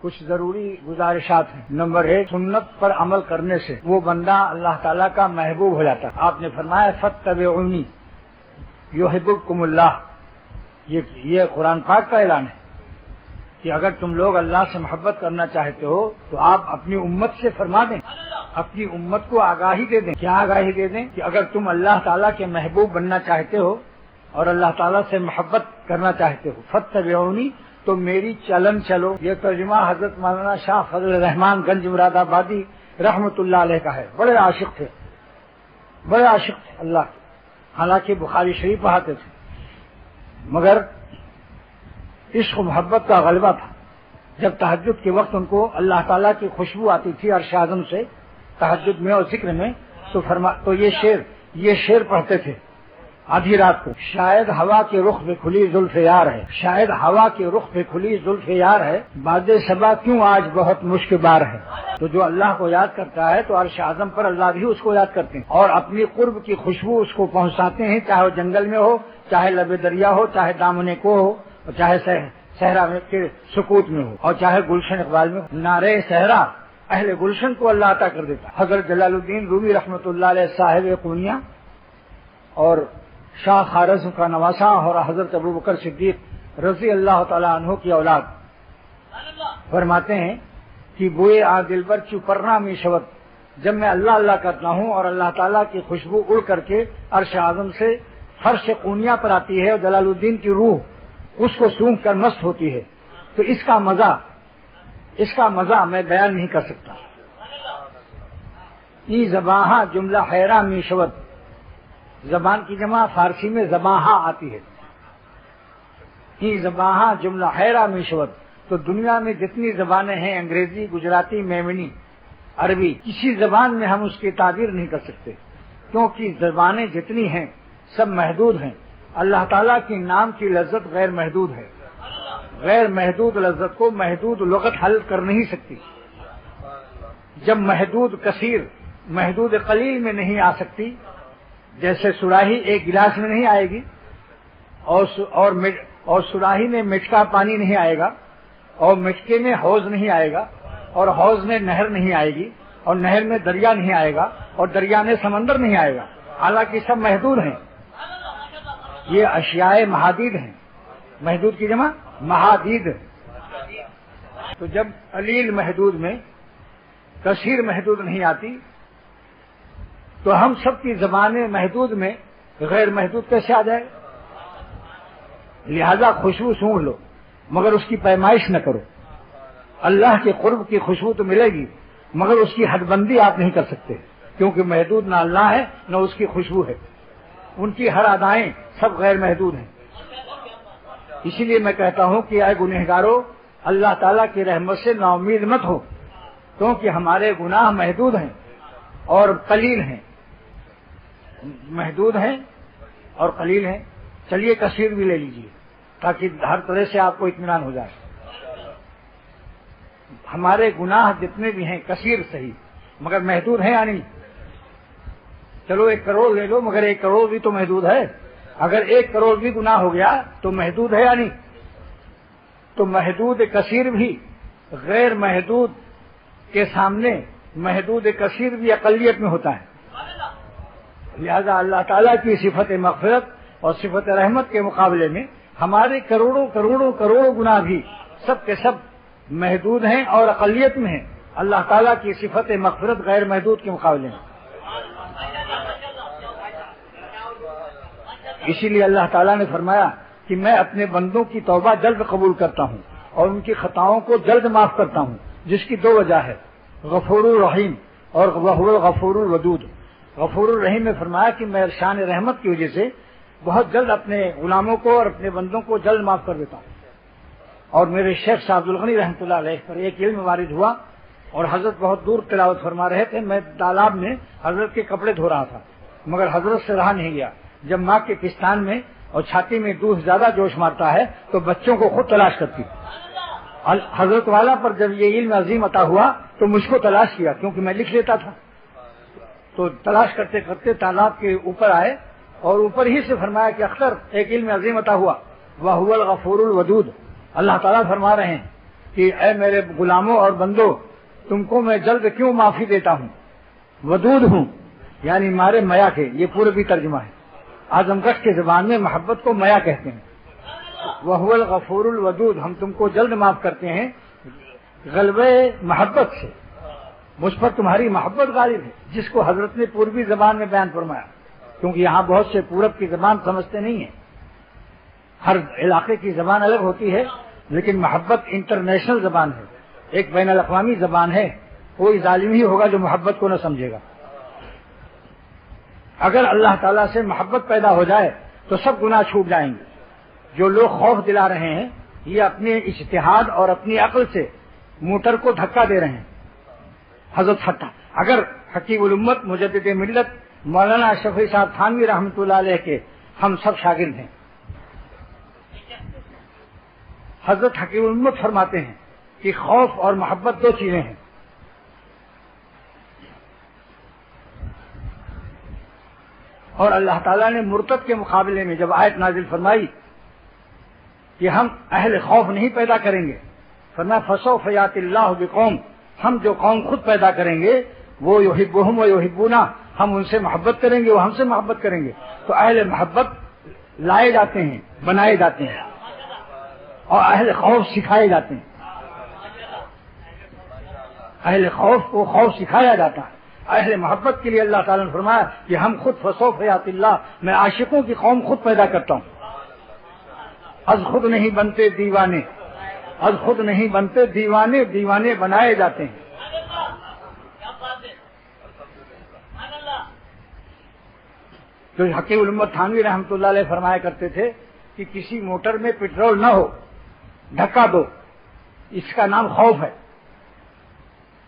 کچھ ضروری گزارشات ہیں۔ نمبر 1، سنت پر عمل کرنے سے وہ بندہ اللہ تعالیٰ کا محبوب ہو جاتا ہے۔ آپ نے فرمایا فاتبعونی یحببکم اللہ، یہ قرآن پاک کا اعلان ہے کہ اگر تم لوگ اللہ سے محبت کرنا چاہتے ہو تو آپ اپنی امت سے فرما دیں، اپنی امت کو آگاہی دے دیں۔ کیا آگاہی دے دیں؟ کہ اگر تم اللہ تعالیٰ کے محبوب بننا چاہتے ہو اور اللہ تعالیٰ سے محبت کرنا چاہتے ہو، فاتبعونی، تو میری چلن چلو۔ یہ ترجمہ حضرت مولانا شاہ فضل الرحمان گنج مراد آبادی رحمت اللہ علیہ کا ہے۔ بڑے عاشق تھے اللہ کے، حالانکہ بخاری شریف پڑھاتے تھے، مگر عشق و محبت کا غلبہ تھا۔ جب تہجد کے وقت ان کو اللہ تعالیٰ کی خوشبو آتی تھی عرش اعظم سے تہجد میں اور ذکر میں، تو یہ شعر پڑھتے تھے آدھی رات کو، شاید ہوا کے رخ پہ کھلی زلف یار ہے، شاید ہوا کے رخ پہ کھلی زلف یار ہے، باد صبا کیوں آج بہت مشک بار ہے۔ تو جو اللہ کو یاد کرتا ہے تو عرش اعظم پر اللہ بھی اس کو یاد کرتے ہیں اور اپنی قرب کی خوشبو اس کو پہنچاتے ہیں، چاہے وہ جنگل میں ہو، چاہے لب دریا ہو، چاہے دامن کو ہو، اور چاہے صحرا کے سکوت میں ہو، اور چاہے گلشن اقبال میں ہو۔ نعرے صحرا اہل گلشن کو اللہ عطا کر دیتا۔ حضرت جلال الدین رومی رحمۃ اللہ علیہ صاحب قونیہ اور شاہ خوارزم کا نواسہ اور حضرت ابو بکر صدیق رضی اللہ تعالیٰ عنہ کی اولاد فرماتے ہیں کہ بوئے آ دلبر چوپرنا می شبت، جب میں اللہ اللہ کرتا ہوں اور اللہ تعالیٰ کی خوشبو اڑ کر کے عرش اعظم سے فرش قونیہ پر آتی ہے اور جلال الدین کی روح اس کو سونگھ کر مست ہوتی ہے، تو اس کا مزہ میں بیان نہیں کر سکتا۔ ای زباں جملہ حیرہ می شبت، زبان کی جمع فارسی میں زباں آتی ہے۔ ای زباں جملہ حیرہ می شبت، تو دنیا میں جتنی زبانیں ہیں، انگریزی، گجراتی، میمنی، عربی، کسی زبان میں ہم اس کی تعبیر نہیں کر سکتے، کیونکہ زبانیں جتنی ہیں سب محدود ہیں۔ اللہ تعالیٰ کے نام کی لذت غیر محدود ہے، غیر محدود لذت کو محدود لغت حل کر نہیں سکتی۔ جب محدود کثیر محدود قلیل میں نہیں آ سکتی، جیسے سراہی ایک گلاس میں نہیں آئے گی اور سراہی میں مٹکا پانی نہیں آئے گا، اور مٹکے میں حوض نہیں آئے گا، اور حوض میں نہر نہیں آئے گی، اور نہر میں دریا نہیں آئے گا، اور دریا میں سمندر نہیں آئے گا، حالانکہ سب محدود ہیں۔ یہ اشیاء محادید ہیں، محدود کی جمع محادید۔ تو جب قلیل محدود میں کثیر محدود نہیں آتی تو ہم سب کی زبانیں محدود میں غیر محدود کیسے آ جائے؟ لہذا خوشبو سونگھ لو مگر اس کی پیمائش نہ کرو۔ اللہ کے قرب کی خوشبو تو ملے گی مگر اس کی حد بندی آپ نہیں کر سکتے، کیونکہ محدود نہ اللہ ہے نہ اس کی خوشبو ہے، ان کی ہر ادائیں سب غیر محدود ہیں۔ اسی لیے میں کہتا ہوں کہ اے گنہگارو، اللہ تعالیٰ کی رحمت سے نا امید مت ہو، کیونکہ ہمارے گناہ محدود ہیں اور قلیل ہیں، محدود ہیں اور قلیل ہیں۔ چلیے کثیر بھی لے لیجیے تاکہ ہر طرح سے آپ کو اطمینان ہو جائے۔ ہمارے گناہ جتنے بھی ہیں کثیر صحیح مگر محدود ہیں یا نہیں؟ چلو 1 کروڑ لے لو مگر 1 کروڑ بھی تو محدود ہے۔ اگر 1 کروڑ بھی گناہ ہو گیا تو محدود ہے یا نہیں؟ تو محدود کثیر بھی غیر محدود کے سامنے محدود کثیر بھی اقلیت میں ہوتا ہے۔ لہذا اللہ تعالیٰ کی صفت مغفرت اور صفت رحمت کے مقابلے میں ہمارے کروڑوں کروڑوں کروڑوں گناہ بھی سب کے سب محدود ہیں اور اقلیت میں ہیں، اللہ تعالیٰ کی صفت مغفرت غیر محدود کے مقابلے میں۔ اسی لیے اللہ تعالیٰ نے فرمایا کہ میں اپنے بندوں کی توبہ جلد قبول کرتا ہوں اور ان کی خطاؤں کو جلد معاف کرتا ہوں، جس کی 2 وجہ ہے، غفور الرحیم اور غفور الودود۔ غفور الرحیم نے فرمایا کہ میں شان رحمت کی وجہ سے بہت جلد اپنے غلاموں کو اور اپنے بندوں کو جلد معاف کر دیتا ہوں۔ اور میرے شیخ صاحب عبدالغنی رحمۃ اللہ علیہ پر ایک علم وارد ہوا اور حضرت بہت دور تلاوت فرما رہے تھے، میں تالاب میں حضرت کے کپڑے دھو رہا تھا مگر حضرت سے رہا نہیں گیا۔ جب ماں کے پستان میں اور چھاتی میں دودھ زیادہ جوش مارتا ہے تو بچوں کو خود تلاش کرتی۔ حضرت والا پر جب یہ علم عظیم عطا ہوا تو مجھ کو تلاش کیا، کیونکہ میں لکھ لیتا تھا، تو تلاش کرتے کرتے تالاب کے اوپر آئے اور اوپر ہی سے فرمایا کہ اختر ایک علم عظیم عطا ہوا، وَهُوَ الْغَفُورُ الْوَدُودُ۔ اللہ تعالیٰ فرما رہے ہیں کہ اے میرے غلاموں اور بندو، تم کو میں جلد کیوں معافی دیتا ہوں، ودود ہوں یعنی مارے میا کے، یہ پوربی ترجمہ ہے۔ اعظم گڑھ کی زبان میں محبت کو میا کہتے ہیں۔ وَهُوَ الْغَفُورُ الْوَدُودُ، ہم تم کو جلد معاف کرتے ہیں غلبے محبت سے، مجھ پر تمہاری محبت غالب ہے، جس کو حضرت نے پوربی زبان میں بیان فرمایا، کیونکہ یہاں بہت سے پورب کی زبان سمجھتے نہیں ہیں، ہر علاقے کی زبان الگ ہوتی ہے، لیکن محبت انٹرنیشنل زبان ہے، ایک بین الاقوامی زبان ہے۔ کوئی ظالم ہی ہوگا جو محبت کو نہ سمجھے گا۔ اگر اللہ تعالیٰ سے محبت پیدا ہو جائے تو سب گناہ چھوٹ جائیں گے۔ جو لوگ خوف دلا رہے ہیں یہ اپنے اجتہاد اور اپنی عقل سے موٹر کو دھکا دے رہے ہیں۔ حضرت اگر حکیم الامت مجدد ملت مولانا شفیع صاحب تھانوی رحمۃ اللہ علیہ کے ہم سب شاگرد ہیں۔ حضرت حکیم الامت فرماتے ہیں کہ خوف اور محبت دو چیزیں ہیں۔ اور اللہ تعالیٰ نے مرتد کے مقابلے میں جب آیت نازل فرمائی کہ ہم اہل خوف نہیں پیدا کریں گے، فرمایا فسوف یاتی اللہ بقوم، ہم جو قوم خود پیدا کریں گے وہ یحبہم و یحبونا، ہم ان سے محبت کریں گے وہ ہم سے محبت کریں گے۔ تو اہل محبت لائے جاتے ہیں، بنائے جاتے ہیں، اور اہل خوف سکھائے جاتے ہیں۔ اہل خوف کو خوف سکھایا جاتا ہے۔ اہل محبت کے لیے اللہ تعالیٰ نے فرمایا کہ ہم خود فسوف یاتی اللہ، میں عاشقوں کی قوم خود پیدا کرتا ہوں۔ از خود نہیں بنتے دیوانے، از خود نہیں بنتے دیوانے، دیوانے بنائے جاتے ہیں۔ تو حکیم الامت تھانوی رحمۃ اللہ علیہ فرمایا کرتے تھے کہ کسی موٹر میں پیٹرول نہ ہو، دھکا دو، اس کا نام خوف ہے،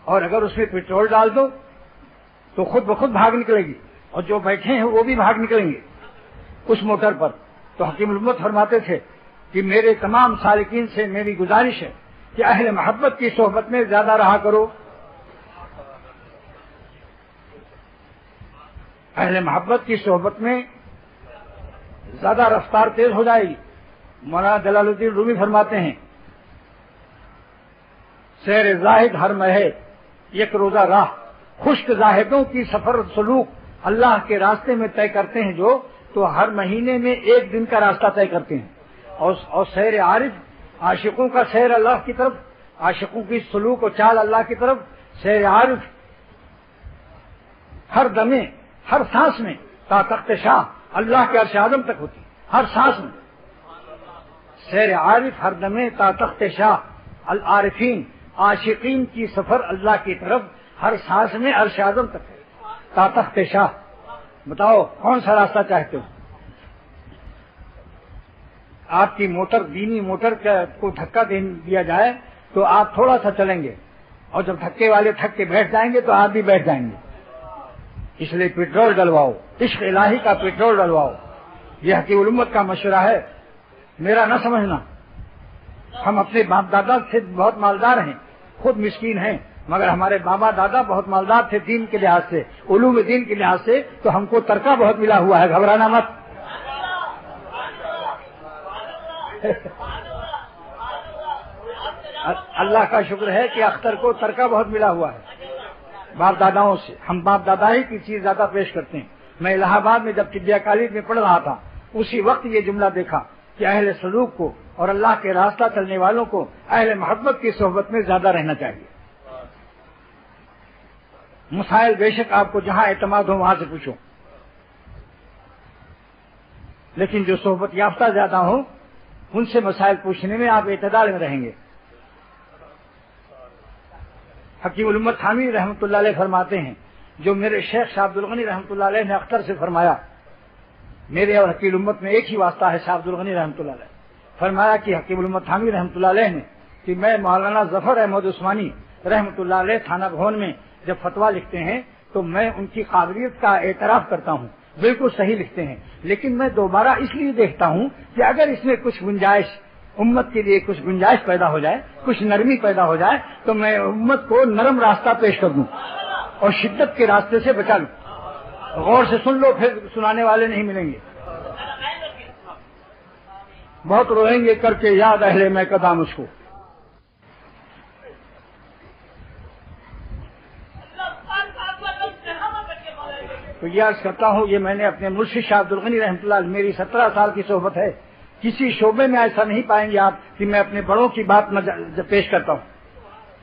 اور اگر اس میں پیٹرول ڈال دو تو خود بخود بھاگ نکلے گی، اور جو بیٹھے ہیں وہ بھی بھاگ نکلیں گے اس موٹر پر۔ تو حکیم الامت فرماتے تھے کہ میرے تمام سالکین سے میری گزارش ہے کہ اہل محبت کی صحبت میں زیادہ رہا کرو۔ اہل محبت کی صحبت میں زیادہ رفتار تیز ہو جائے گی۔ مولانا جلال الدین رومی فرماتے ہیں سیر زاہد ہر مہے یک روزہ راہ، خشک زاہدوں کی سفر سلوک اللہ کے راستے میں طے کرتے ہیں جو، تو ہر مہینے میں ایک دن کا راستہ طے کرتے ہیں۔ اور سیر عارف، عاشقوں کا سیر اللہ کی طرف، عاشقوں کی سلوک و چال اللہ کی طرف، سیر عارف ہر دمے، ہر سانس میں تا تخت شاہ اللہ کے عرش اعظم تک ہوتی، ہر سانس میں سیر عارف ہر دمے تا تخت شاہ العارفین، عاشقین کی سفر اللہ کی طرف ہر سانس میں عرش اعظم تک ہے، تا تخت شاہ۔ بتاؤ کون سا راستہ چاہتے ہو؟ آپ کی موٹر، دینی موٹر کو دھکا دیا جائے تو آپ تھوڑا سا چلیں گے، اور جب دھکے والے تھک کے بیٹھ جائیں گے تو آپ بھی بیٹھ جائیں گے۔ اس لیے پیٹرول ڈلواؤ، عشق الہی کا پیٹرول ڈلواؤ۔ یہ حکیم الامت کا مشورہ ہے، میرا نہ سمجھنا۔ ہم اپنے باپ دادا سے بہت مالدار ہیں، خود مسکین ہیں، مگر ہمارے بابا دادا بہت مالدار تھے دین کے لحاظ سے، علوم دین کے لحاظ سے، تو ہم کو ترکہ بہت ملا ہوا ہے، گھبرانا مت۔ اللہ کا شکر ہے کہ اختر کو ترکہ بہت ملا ہوا ہے باپ داداؤں سے، ہم باپ دادا ہی کی چیز زیادہ پیش کرتے ہیں۔ میں الہ آباد میں جب طبیہ کالج میں پڑھ رہا تھا اسی وقت یہ جملہ دیکھا کہ اہل سلوک کو اور اللہ کے راستہ چلنے والوں کو اہل محبت کی صحبت میں زیادہ رہنا چاہیے۔ مسائل بے شک آپ کو جہاں اعتماد ہو وہاں سے پوچھو، لیکن جو صحبت یافتہ زیادہ ہوں ان سے مسائل پوچھنے میں آپ اعتدال میں رہیں گے۔ حکیم الامت تھانوی رحمۃ اللہ علیہ فرماتے ہیں، جو میرے شیخ شاہ عبد الغنی رحمۃ اللہ علیہ نے اختر سے فرمایا، میرے اور حکیم الامت میں ایک ہی واسطہ ہے، شاہ عبد الغنی رحمۃ اللہ علیہ فرمایا کہ حکیم الامت تھانوی رحمۃ اللہ علیہ نے کہ میں مولانا ظفر احمد عثمانی رحمۃ اللہ علیہ تھانہ بھون میں جب فتویٰ لکھتے ہیں تو میں ان کی قابلیت کا اعتراف کرتا ہوں، بالکل صحیح لکھتے ہیں، لیکن میں دوبارہ اس لیے دیکھتا ہوں کہ اگر اس میں کچھ گنجائش، امت کے لیے کچھ گنجائش پیدا ہو جائے، کچھ نرمی پیدا ہو جائے تو میں امت کو نرم راستہ پیش کر دوں اور شدت کے راستے سے بچا لوں۔ غور سے سن لو، پھر سنانے والے نہیں ملیں گے۔ بہت روئیں گے کر کے یاد اہل میں قدام اس کو۔ تو یہ عرض کرتا ہوں، یہ میں نے اپنے مرشد شاہ عبد الغنی رحمۃ اللہ، میری 17 سال کی صحبت ہے، کسی شعبے میں ایسا نہیں پائیں گے آپ کہ میں اپنے بڑوں کی بات پیش کرتا ہوں۔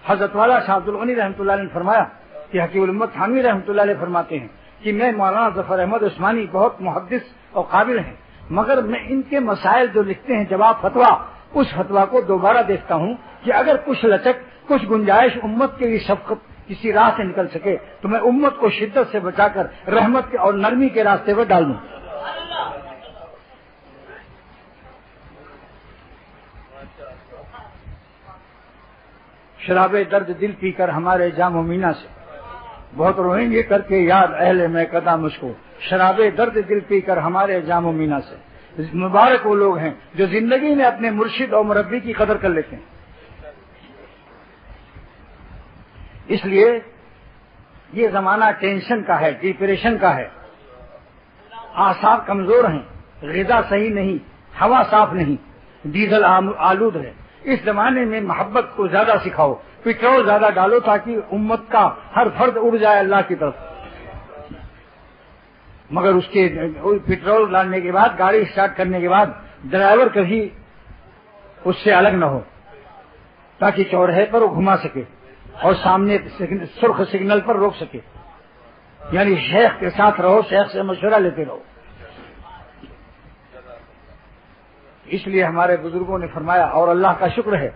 حضرت والا شاہ عبد الغنی رحمۃ اللہ نے فرمایا کہ حکیم الامت تھانوی رحمۃ اللہ علیہ فرماتے ہیں کہ میں مولانا ظفر احمد عثمانی بہت محدث اور قابل ہیں، مگر میں ان کے مسائل جو لکھتے ہیں جواب فتویٰ، اس فتویٰ کو دوبارہ دیکھتا ہوں کہ اگر کچھ لچک، کچھ گنجائش امت کے لیے شفقت کسی راہ سے نکل سکے تو میں امت کو شدت سے بچا کر رحمت اور نرمی کے راستے پر ڈال دوں۔ شراب درد دل پی کر ہمارے جام و مینا سے، بہت روئیں گے کر کے یاد اہل میں قدا مجھ کو، شراب درد دل پی کر ہمارے جام و مینا سے۔ مبارک وہ لوگ ہیں جو زندگی میں اپنے مرشد اور مربی کی قدر کر لیتے ہیں۔ اس لیے یہ زمانہ ٹینشن کا ہے، ڈپریشن کا ہے، اعصاب کمزور ہیں، غذا صحیح نہیں، ہوا صاف نہیں، ڈیزل آلود ہے۔ اس زمانے میں محبت کو زیادہ سکھاؤ، پیٹرول زیادہ ڈالو تاکہ امت کا ہر فرد اڑ جائے اللہ کی طرف۔ مگر اس کے پیٹرول ڈالنے کے بعد، گاڑی اسٹارٹ کرنے کے بعد ڈرائیور کبھی اس سے الگ نہ ہو تاکہ چوراہے پر وہ گھما سکے اور سامنے سرخ سگنل پر روک سکے، یعنی شیخ کے ساتھ رہو، شیخ سے مشورہ لیتے رہو۔ اس لیے ہمارے بزرگوں نے فرمایا، اور اللہ کا شکر ہے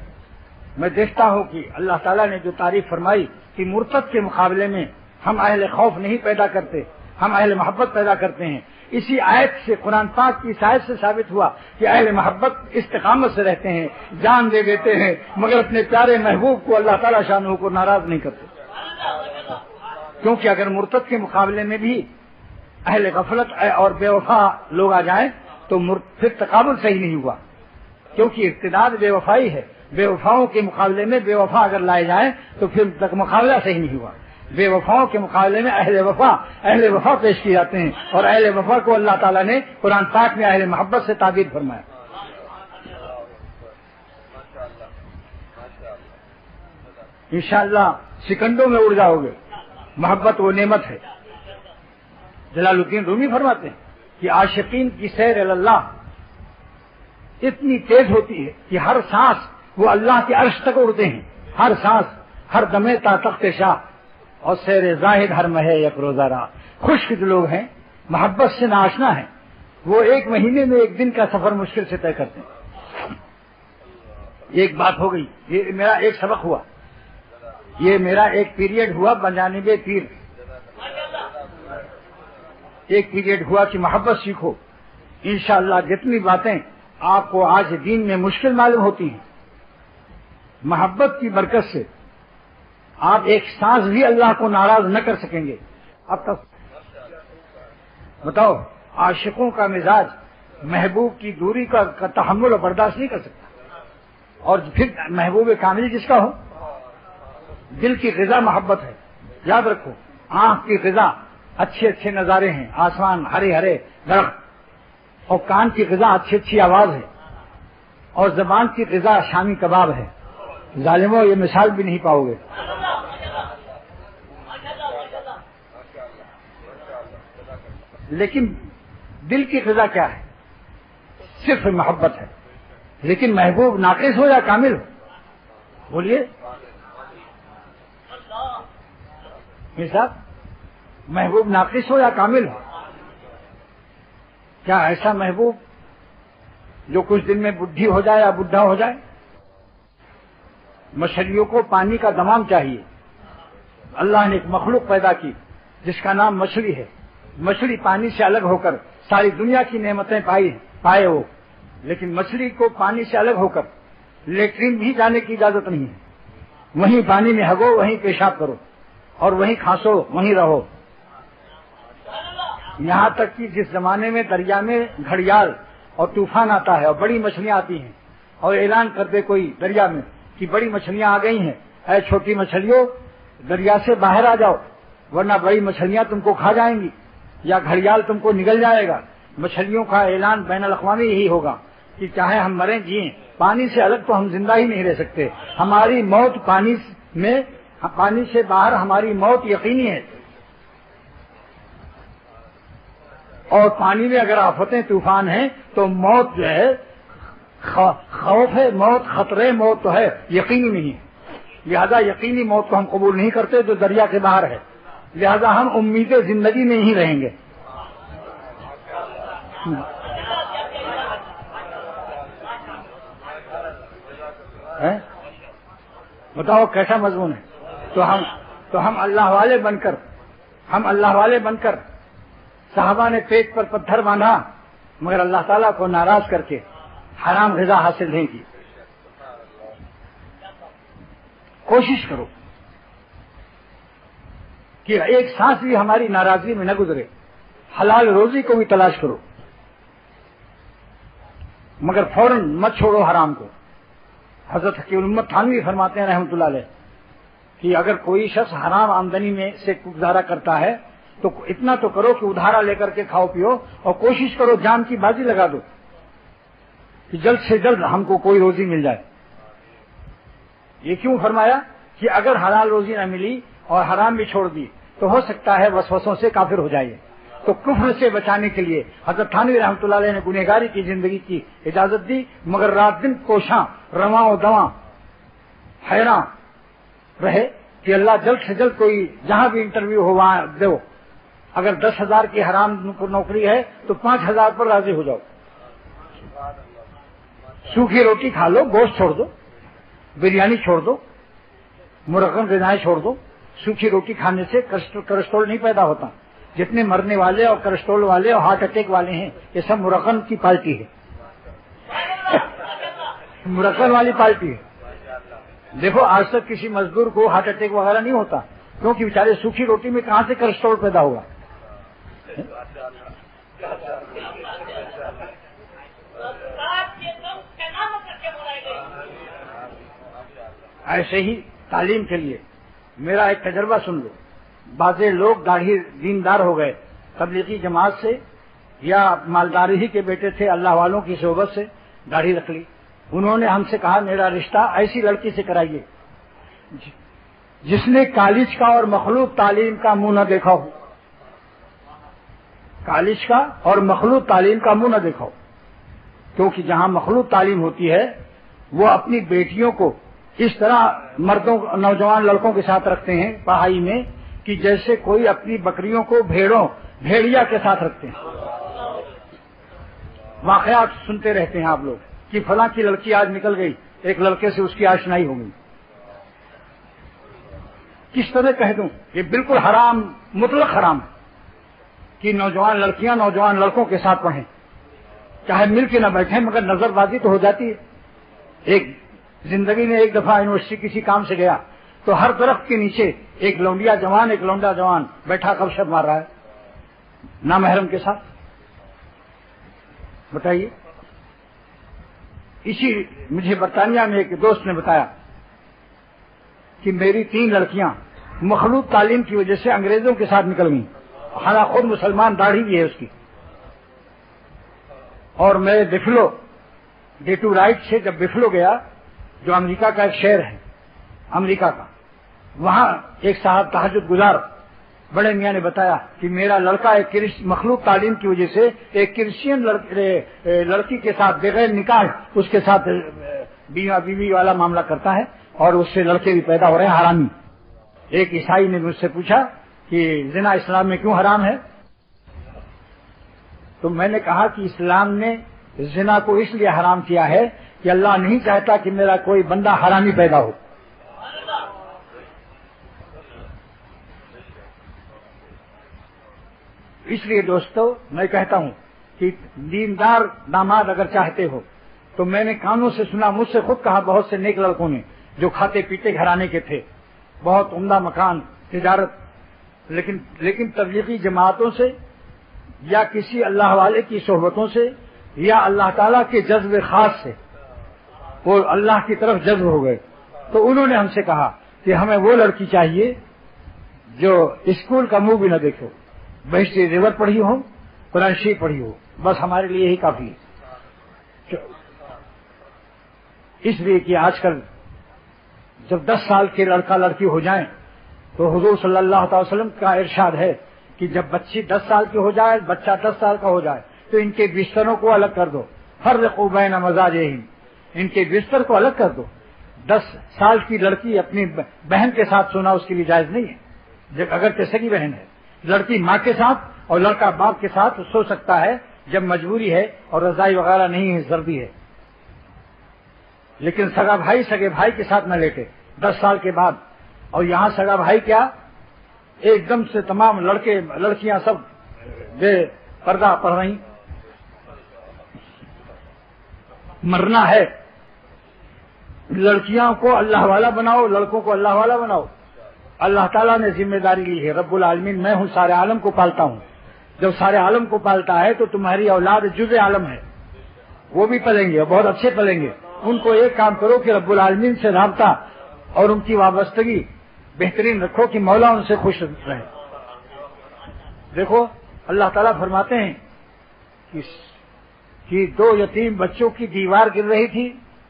میں دیکھتا ہوں کہ اللہ تعالیٰ نے جو تعریف فرمائی کہ مرتد کے مقابلے میں ہم اہل خوف نہیں پیدا کرتے، ہم اہل محبت پیدا کرتے ہیں۔ اسی آیت سے، قرآن پاک کی اس آیت سے ثابت ہوا کہ اہل محبت استقامت سے رہتے ہیں، جان دے دیتے ہیں، مگر اپنے پیارے محبوب کو اللہ تعالیٰ شانہ کو ناراض نہیں کرتے۔ کیونکہ اگر مرتد کے مقابلے میں بھی اہل غفلت اور بے وفا لوگ آ جائیں تو پھر تقابل صحیح نہیں ہوا، کیونکہ ارتداد بے وفائی ہے۔ بے وفاؤں کے مقابلے میں بے وفا اگر لائے جائیں تو پھر تک مقابلہ صحیح نہیں ہوا۔ بے وفاؤں کے مقابلے میں اہل وفا پیش کیے جاتے ہیں، اور اہل وفا کو اللہ تعالیٰ نے قرآن پاک میں اہل محبت سے تعبیر فرمایا۔ انشاءاللہ سکنڈوں میں اڑ جاؤ گے۔ محبت وہ نعمت ہے۔ جلال الدین رومی فرماتے ہیں کہ عاشقین کی سیر اللہ اتنی تیز ہوتی ہے کہ ہر سانس وہ اللہ کے عرش تک اڑتے ہیں، ہر سانس، ہر دمے تا تخت شاہ، اور سیر زاہد ہر مہے یک روزہ راہ۔ خشک جو لوگ ہیں، محبت سے ناشنا ہیں، وہ ایک مہینے میں ایک دن کا سفر مشکل سے طے کرتے ہیں۔ ایک بات ہو گئی، یہ میرا ایک سبق ہوا، یہ میرا ایک پیریڈ ہوا بجانب پیر، ایک پیریڈ ہوا کہ محبت سیکھو۔ انشاءاللہ جتنی باتیں آپ کو آج دین میں مشکل معلوم ہوتی ہیں، محبت کی برکت سے آپ ایک سانس بھی اللہ کو ناراض نہ کر سکیں گے۔ اب تک بتاؤ، عاشقوں کا مزاج محبوب کی دوری کا تحمل و برداشت نہیں کر سکتا، اور پھر محبوب کامل جس کا ہو۔ دل کی غذا محبت ہے، یاد رکھو۔ آنکھ کی غذا اچھے اچھے نظارے ہیں، آسمان، ہرے ہرے درخت، اور کان کی غذا اچھی اچھی آواز ہے، اور زبان کی غذا شامی کباب ہے۔ ظالموں، یہ مثال بھی نہیں پاؤ گے۔ لیکن دل کی غذا کیا ہے؟ صرف محبت ہے۔ لیکن محبوب ناقص ہو یا کامل ہو؟ بولیے صاحب، محبوب ناقص ہو یا کامل ہو؟ کیا ایسا محبوب جو کچھ دن میں بڈھی ہو جائے یا بڈھا ہو جائے؟ مچھلیوں کو پانی کا دمام چاہیے۔ اللہ نے ایک مخلوق پیدا کی جس کا نام مچھلی ہے۔ مچھلی پانی سے الگ ہو کر ساری دنیا کی نعمتیں پائے ہو، لیکن مچھلی کو پانی سے الگ ہو کر لیٹرین بھی جانے کی اجازت نہیں ہے۔ وہیں پانی میں ہگو، وہیں پیشاب کرو، اور وہیں کھانسو، وہیں رہو۔ یہاں تک کہ جس زمانے میں دریا میں گھڑیال اور طوفان آتا ہے اور بڑی مچھلیاں آتی ہیں، اور اعلان کر دے کوئی دریا میں کہ بڑی مچھلیاں آ گئی ہیں، اے چھوٹی مچھلیوں دریا سے باہر آ جاؤ ورنہ بڑی مچھلیاں تم کو کھا جائیں گی یا گھڑیال تم کو نگل جائے گا۔ مچھلیوں کا اعلان بین الاقوامی یہی ہوگا کہ چاہے ہم مریں جیئیں، پانی سے الگ تو ہم زندہ ہی نہیں رہ سکتے۔ ہماری موت پانی سے باہر ہماری موت یقینی ہے۔ اور پانی میں اگر آفتیں طوفان ہیں تو موت جو ہے خوف ہے، موت خطرے موت تو ہے، یقینی نہیں ہے، لہذا یقینی موت کو ہم قبول نہیں کرتے جو دریا کے باہر ہے، لہذا ہم امید زندگی میں ہی رہیں گے۔ بتاؤ کیسا مضمون ہے؟ تو ہم اللہ والے بن کر صحابہ نے پیٹ پر پتھر باندھا مگر اللہ تعالیٰ کو ناراض کر کے حرام غذا حاصل نہیں کی۔ کوشش کرو کہ ایک سانس بھی ہماری ناراضگی میں نہ گزرے، حلال روزی کو بھی تلاش کرو مگر فوراً مت چھوڑو حرام کو۔ حضرت حکیم الامت تھانوی فرماتے ہیں رحمۃ اللہ علیہ کہ اگر کوئی شخص حرام آمدنی میں سے گزارا کرتا ہے تو اتنا تو کرو کہ ادھارا لے کر کے کھاؤ پیو، اور کوشش کرو جان کی بازی لگا دو کہ جلد سے جلد ہم کو کوئی روزی مل جائے۔ یہ کیوں فرمایا کہ اگر حلال روزی نہ ملی اور حرام بھی چھوڑ دی تو ہو سکتا ہے وسوسوں سے کافر ہو جائے۔ تو کفر سے بچانے کے لیے حضرت تھانوی رحمۃ اللہ علیہ نے گنہگاری کی زندگی کی اجازت دی مگر رات دن کوشاں رواں و دواں حیران رہے کہ اللہ جلد سے جلد کوئی جہاں بھی انٹرویو ہو وہاں دو، اگر 10,000 کی حرام نوکری ہے تو 5,000 پر راضی ہو جاؤ، سوکھی روٹی کھا لو، گوشت چھوڑ دو، بریانی چھوڑ دو، مرغن غذائیں چھوڑ دو۔ سوکھی روٹی کھانے سے کولسٹرول نہیں پیدا ہوتا، جتنے مرنے والے اور کولسٹرول والے اور ہارٹ اٹیک والے ہیں یہ سب مرغن کی پارٹی ہے، مرغن والی پارٹی ہے۔ دیکھو آج تک کسی مزدور کو ہارٹ اٹیک وغیرہ نہیں ہوتا کیونکہ بیچارے سوکھی روٹی میں کہاں سے کولسٹرول پیدا ہوگا۔ ایسے ہی تعلیم کے لیے میرا ایک تجربہ سن لو۔ بعض لوگ داڑھی دیندار ہو گئے، تبلیغی جماعت سے یا مالداری ہی کے بیٹے تھے، اللہ والوں کی صحبت سے داڑھی رکھ لی۔ انہوں نے ہم سے کہا میرا رشتہ ایسی لڑکی سے کرائیے جس نے کالج کا اور مخلوط تعلیم کا منہ نہ دیکھا ہو، کالج کا اور مخلوط تعلیم کا منہ نہ دیکھا ہو، کیونکہ جہاں مخلوط تعلیم ہوتی ہے وہ اپنی بیٹیوں کو اس طرح مردوں نوجوان لڑکوں کے ساتھ رکھتے ہیں پڑھائی میں کہ جیسے کوئی اپنی بکریوں کو بھیڑیا کے ساتھ رکھتے ہیں۔ واقعات سنتے رہتے ہیں آپ لوگ کہ فلاں کی لڑکی آج نکل گئی، ایک لڑکے سے اس کی آشنائی ہو گئی۔ کس طرح کہہ دوں، یہ بالکل حرام، مطلق حرام ہے کہ نوجوان لڑکیاں نوجوان لڑکوں کے ساتھ پڑھیں، چاہے مل کے نہ بیٹھیں مگر نظر بازی تو ہو جاتی ہے۔ ایک زندگی میں ایک دفعہ یونیورسٹی کسی کام سے گیا تو ہر درخت کے نیچے ایک لونڈیا جوان ایک لونڈا جوان بیٹھا گپ شپ مار رہا ہے نامحرم کے ساتھ۔ بتائیے، مجھے برطانیہ میں ایک دوست نے بتایا کہ میری 3 لڑکیاں مخلوط تعلیم کی وجہ سے انگریزوں کے ساتھ نکل گئیں، حالانکہ خود مسلمان، داڑھی بھی ہے اس کی۔ اور میں بفلو ڈے ٹو رائٹ سے جب بفلو گیا جو امریکہ کا ایک شہر ہے امریکہ کا، وہاں ایک صاحب تہجد گزار بڑے میاں نے بتایا کہ میرا لڑکا ایک مخلوط تعلیم کی وجہ سے ایک کرسچین لڑکی کے ساتھ بغیر نکاح اس کے ساتھ بیوی والا معاملہ کرتا ہے اور اس سے لڑکے بھی پیدا ہو رہے ہیں حرامی۔ ایک عیسائی نے مجھ سے پوچھا کہ زنا اسلام میں کیوں حرام ہے؟ تو میں نے کہا کہ اسلام نے زنا کو اس لیے حرام کیا ہے کہ اللہ نہیں چاہتا کہ میرا کوئی بندہ حرامی پیدا ہو۔ اس لیے دوستو میں کہتا ہوں کہ دیندار داماد اگر چاہتے ہو تو میں نے کانوں سے سنا، مجھ سے خود کہا بہت سے نیک لڑکوں نے جو کھاتے پیتے گھرانے کے تھے، بہت عمدہ مکان، تجارت، لیکن تبلیغی جماعتوں سے یا کسی اللہ والے کی صحبتوں سے یا اللہ تعالیٰ کے جذب خاص سے وہ اللہ کی طرف جذب ہو گئے۔ تو انہوں نے ہم سے کہا کہ ہمیں وہ لڑکی چاہیے جو اسکول کا منہ بھی نہ دیکھو، بہشتی زیور پڑھی ہو، قرآن شریف پڑھی ہو، بس ہمارے لیے یہی کافی ہے۔ اس لیے کہ آج کل جب 10 سال کے لڑکا لڑکی ہو جائیں تو حضور صلی اللہ تعالی وسلم کا ارشاد ہے کہ کہ جب بچی 10 سال کی ہو جائے، بچہ 10 سال کا ہو جائے تو ان کے بستروں کو الگ کر دو، فرقوا بین مضاجعہم، ان کے بستر کو الگ کر دو۔ 10 سال کی لڑکی اپنی بہن کے ساتھ سونا اس کے لیے جائز نہیں ہے، جب اگر سگی بہن ہے۔ لڑکی ماں کے ساتھ اور لڑکا باپ کے ساتھ سو سکتا ہے جب مجبوری ہے اور رضائی وغیرہ نہیں ہے، سردی ہے، لیکن سگا بھائی سگے بھائی کے ساتھ نہ لیٹے 10 سال کے بعد۔ اور یہاں سگا بھائی کیا، ایک دم سے تمام لڑکے لڑکیاں سب بے پردہ پڑھ رہی۔ مرنا ہے، لڑکیاں کو اللہ والا بناؤ، لڑکوں کو اللہ والا بناؤ۔ اللہ تعالیٰ نے ذمہ داری لی ہے، رب العالمین میں ہوں، سارے عالم کو پالتا ہوں۔ جب سارے عالم کو پالتا ہے تو تمہاری اولاد جزء عالم ہے، وہ بھی پلیں گے، بہت اچھے پلیں گے۔ ان کو ایک کام کرو کہ رب العالمین سے رابطہ اور ان کی وابستگی بہترین رکھو کہ مولا ان سے خوش رہے۔ دیکھو اللہ تعالیٰ فرماتے ہیں کہ 2 یتیم بچوں کی دیوار گر رہی تھی،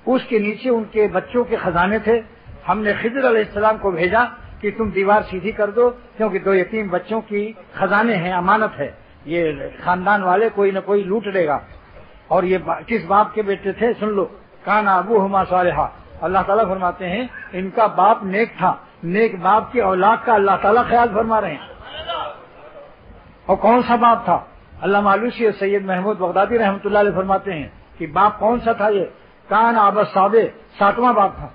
اس کے نیچے ان کے بچوں کے خزانے تھے۔ ہم نے خضر علیہ السلام کو بھیجا کہ تم دیوار سیدھی کر دو، کیونکہ 2 یتیم بچوں کی خزانے ہیں، امانت ہے، یہ خاندان والے کوئی نہ کوئی لوٹ لے گا۔ اور یہ کس باپ کے بیٹے تھے سن لو، کان ابوہما صالحا۔ اللہ تعالیٰ فرماتے ہیں ان کا باپ نیک تھا، نیک باپ کی اولاد کا اللہ تعالیٰ خیال فرما رہے ہیں۔ اور کون سا باپ تھا؟ علامہ علوسی اور سید محمود بغدادی رحمۃ اللہ علیہ فرماتے ہیں کہ باپ کون سا تھا؟ یہ کان اب الصابع، 7واں باپ تھا۔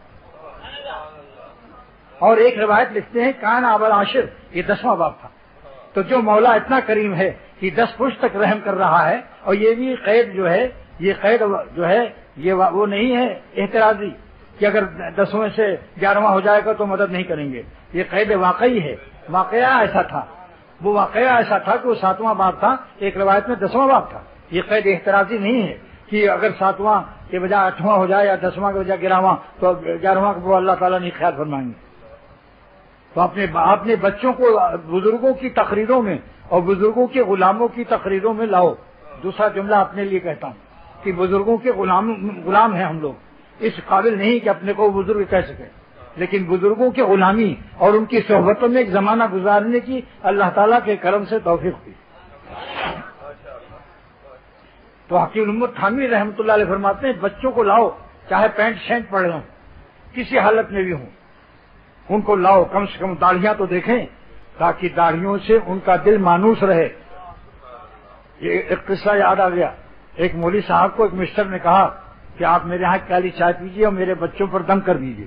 اور ایک روایت لکھتے ہیں کان اب العاشر، یہ 10واں باپ تھا۔ تو جو مولا اتنا کریم ہے کہ 10 پشت تک رحم کر رہا ہے، اور یہ بھی قید جو ہے، یہ قید جو ہے یہ وہ نہیں ہے احترازی کہ اگر 10ویں سے 11واں ہو جائے گا تو مدد نہیں کریں گے، یہ قید واقعی ہے، واقعہ ایسا تھا، وہ واقعہ ایسا تھا کہ وہ 7واں باپ تھا، ایک روایت میں 10واں باپ تھا۔ یہ قید احترازی نہیں ہے کہ اگر 7واں کے بجائے 8واں ہو جائے یا 10واں کے بجائے 11واں تو 11واں کو اللہ تعالیٰ نہیں خیال فرمائیں گے۔ تو اپنے بچوں کو بزرگوں کی تقریروں میں اور بزرگوں کے غلاموں کی تقریروں میں لاؤ۔ دوسرا جملہ اپنے لیے کہتا ہوں کہ بزرگوں کے غلام ہیں ہم لوگ، اس قابل نہیں کہ اپنے کو بزرگ کہہ سکیں، لیکن بزرگوں کے غلامی اور ان کی صحبتوں میں ایک زمانہ گزارنے کی اللہ تعالیٰ کے کرم سے توفیق ہوئی۔ تو حکیم الامت تھانوی رحمۃ اللہ علیہ فرماتے ہیں بچوں کو لاؤ، چاہے پینٹ شینٹ پڑے ہوں، کسی حالت میں بھی ہوں، ان کو لاؤ، کم سے کم داڑھیاں تو دیکھیں تاکہ داڑھیوں سے ان کا دل مانوس رہے۔ یہ ایک قصہ یاد آ گیا، ایک مولوی صاحب کو ایک مسٹر نے کہا کہ آپ میرے یہاں کالی چائے پیجیے اور میرے بچوں پر دم کر دیجیے،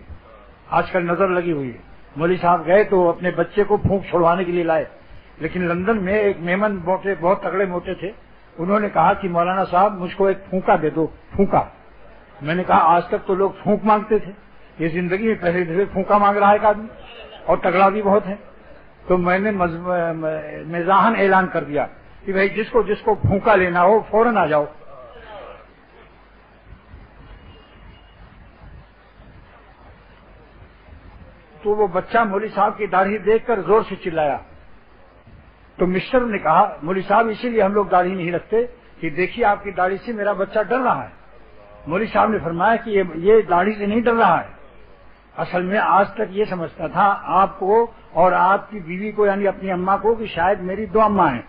آج کل نظر لگی ہوئی ہے۔ مولوی صاحب گئے تو اپنے بچے کو پھونک چھڑوانے کے لیے لائے، لیکن لندن میں ایک میمن موٹے، بہت تگڑے موٹے تھے، انہوں نے کہا کہ مولانا صاحب مجھ کو ایک پھونکا دے دو، پھونکا۔ میں نے کہا آج تک تو لوگ پھونک مانگتے تھے، یہ زندگی میں پہلے دفعہ پھونکا مانگ رہا ہے ایک آدمی، اور تگڑا بھی بہت ہے۔ تو میں نے مزاحن اعلان کر دیا کہ بھائی جس کو پھونکا لینا ہو فوراً آ جاؤ۔ تو وہ بچہ مولوی صاحب کی داڑھی دیکھ کر زور سے چلایا، تو مسٹر نے کہا مولوی صاحب اسی لیے ہم لوگ داڑھی نہیں رکھتے کہ دیکھیے آپ کی داڑھی سے میرا بچہ ڈر رہا ہے۔ مولوی صاحب نے فرمایا کہ یہ داڑھی سے نہیں ڈر رہا ہے، اصل میں آج تک یہ سمجھتا تھا آپ کو اور آپ کی بیوی کو یعنی اپنی اماں کو کہ شاید میری 2 اماں ہیں،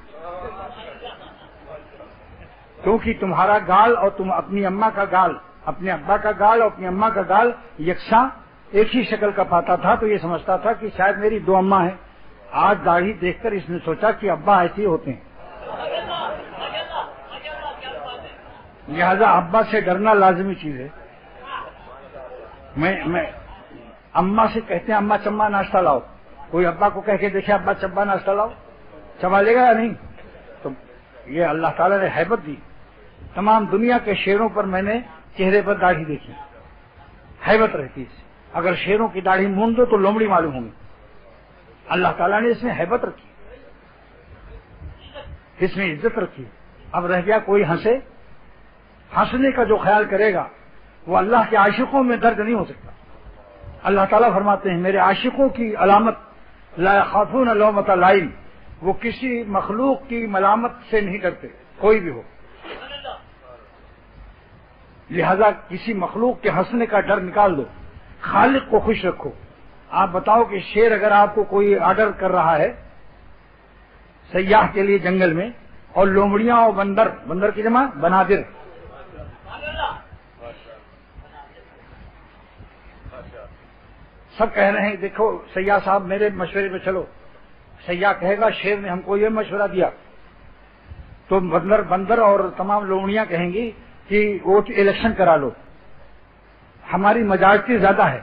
کیونکہ تمہارا گال اور تم اپنی اماں کا گال، اپنے ابا کا گال اور اپنی اماں کا گال یکساں ایک ہی شکل کا پاتا تھا، تو یہ سمجھتا تھا کہ شاید میری 2 اماں ہیں۔ آج داڑھی دیکھ کر اس نے سوچا کہ ابا ایسے ہی ہوتے ہیں، لہذا ابا سے ڈرنا لازمی چیز ہے۔ میں اماں سے کہتے ہیں اماں چمبا ناشتہ لاؤ، کوئی ابا کو کہہ کے دیکھے ابا چمبا ناشتہ لاؤ، چبا لے گا یا نہیں؟ تو یہ اللہ تعالیٰ نے ہیبت دی۔ تمام دنیا کے شیروں پر میں نے چہرے پر داڑھی دیکھی، ہیبت رہتی ہے۔ اگر شیروں کی داڑھی مونڈ دو تو لومڑی معلوم ہوگی۔ اللہ تعالیٰ نے اس میں ہیبت رکھی، اس میں عزت رکھی۔ اب رہ گیا کوئی ہنسے، ہنسنے کا جو خیال کرے گا وہ اللہ کے عاشقوں میں درج نہیں ہو سکتا۔ اللہ تعالیٰ فرماتے ہیں میرے عاشقوں کی علامت لا یخافون لومۃ لائم، وہ کسی مخلوق کی ملامت سے نہیں ڈرتے، کوئی بھی ہو، لہذا کسی مخلوق کے ہنسنے کا ڈر نکال دو، خالق کو خوش رکھو۔ آپ بتاؤ کہ شیر اگر آپ کو کوئی آرڈر کر رہا ہے سیاح کے لیے جنگل میں، اور لومڑیاں اور بندر کی جمع بنادر. سب کہہ رہے ہیں دیکھو سیاح صاحب میرے مشورے پہ چلو. سیاح کہے گا شیر نے ہم کو یہ مشورہ دیا، تو بندر اور تمام لومڑیاں کہیں گی کہ ووٹ الیکشن کرا لو، ہماری میجارٹی زیادہ ہے.